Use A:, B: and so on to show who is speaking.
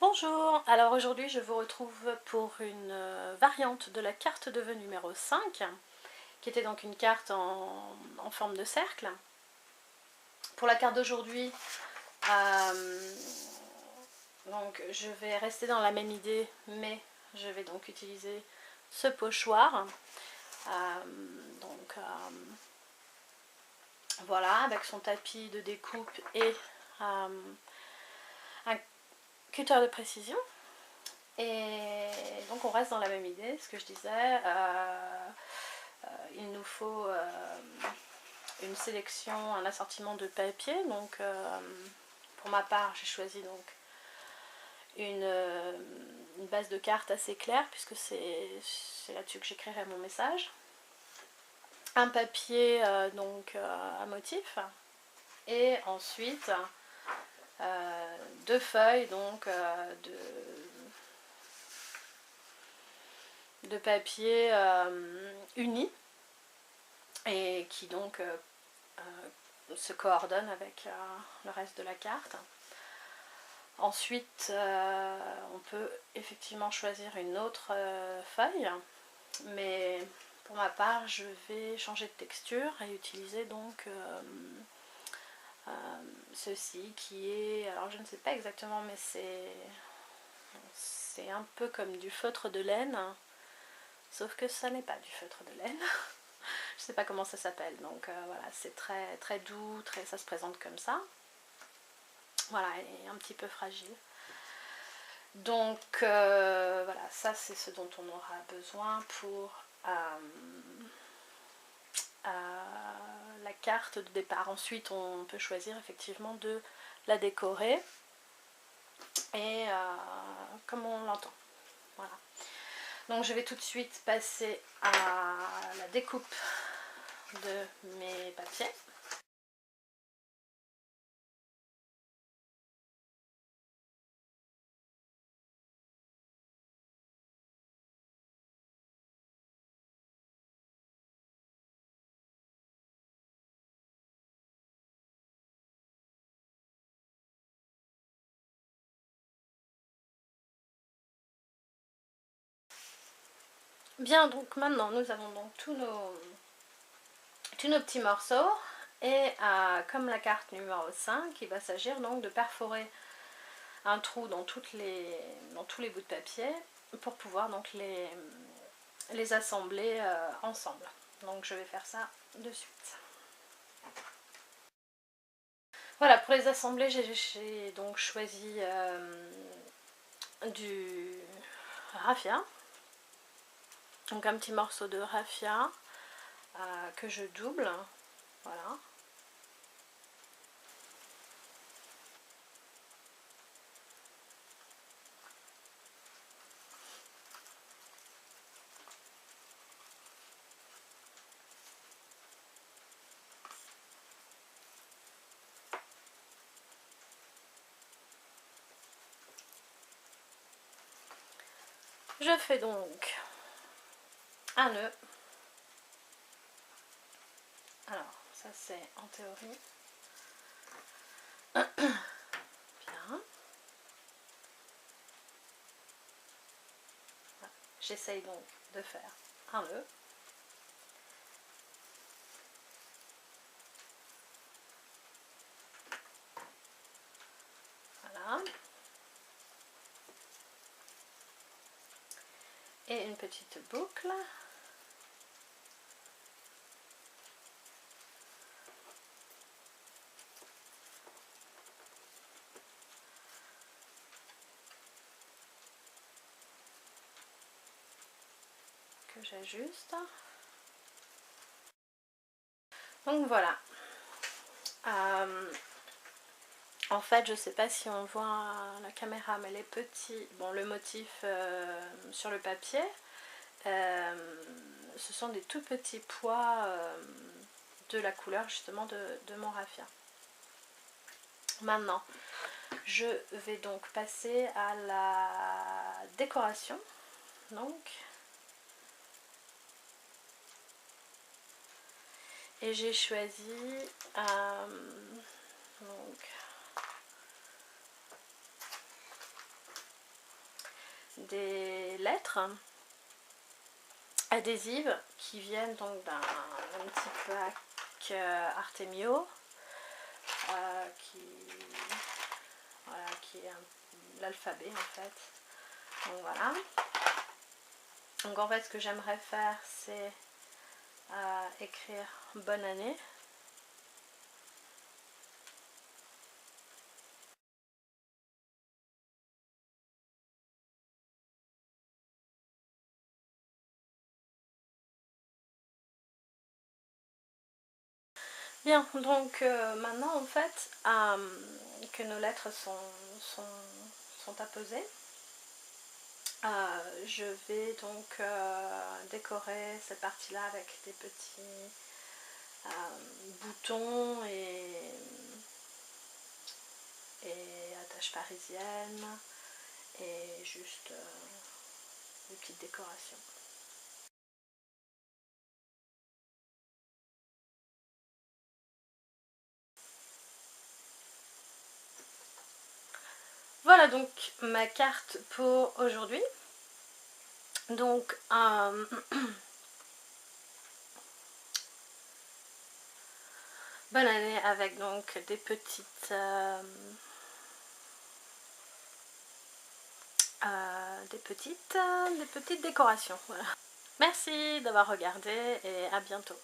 A: Bonjour, alors aujourd'hui je vous retrouve pour une variante de la carte de vœux numéro 5, qui était donc une carte en forme de cercle. Pour la carte d'aujourd'hui, donc je vais rester dans la même idée, mais je vais donc utiliser ce pochoir. Voilà, avec son tapis de découpe et un cutter de précision. Et donc on reste dans la même idée, ce que je disais, il nous faut une sélection, un assortiment de papier. Donc pour ma part j'ai choisi donc une base de cartes assez claire, puisque c'est là-dessus que j'écrirai mon message. Un papier à motif, et ensuite deux feuilles donc de papier uni, et qui donc se coordonne avec le reste de la carte. Ensuite on peut effectivement choisir une autre feuille, mais pour ma part je vais changer de texture et utiliser donc ceci qui est, alors je ne sais pas exactement, mais c'est un peu comme du feutre de laine, sauf que ça n'est pas du feutre de laine. Je sais pas comment ça s'appelle, donc voilà, c'est très très doux, ça se présente comme ça. Voilà, et un petit peu fragile. Donc voilà, ça c'est ce dont on aura besoin pour la carte de départ. Ensuite on peut choisir effectivement de la décorer, et comme on l'entend. Voilà. Donc je vais tout de suite passer à la découpe de mes papiers. Bien, donc maintenant nous avons donc tous nos petits morceaux, et comme la carte numéro 5, il va s'agir donc de perforer un trou dans tous les bouts de papier pour pouvoir donc les assembler ensemble. Donc je vais faire ça de suite. Voilà, pour les assembler j'ai donc choisi du raffia, donc un petit morceau de raffia que je double, voilà. Je fais donc un nœud. Alors ça c'est en théorie. Bien. J'essaye donc de faire un nœud. Voilà. Et une petite boucle. Que j'ajuste. Donc voilà. En fait, je sais pas si on voit à la caméra, mais les petits, bon, le motif sur le papier, ce sont des tout petits pois de la couleur justement de mon raffia. Maintenant, je vais donc passer à la décoration. Donc, et j'ai choisi donc des lettres adhésives qui viennent donc d'un petit pack Artemio qui est l'alphabet en fait. Donc voilà. Donc en fait ce que j'aimerais faire c'est écrire bonne année. Bien, donc maintenant en fait que nos lettres sont apposées, je vais donc décorer cette partie là avec des petits boutons et attaches parisiennes et juste des petites décorations. Voilà donc ma carte pour aujourd'hui. Donc bonne année avec donc des petites des petites décorations. Voilà. Merci d'avoir regardé et à bientôt.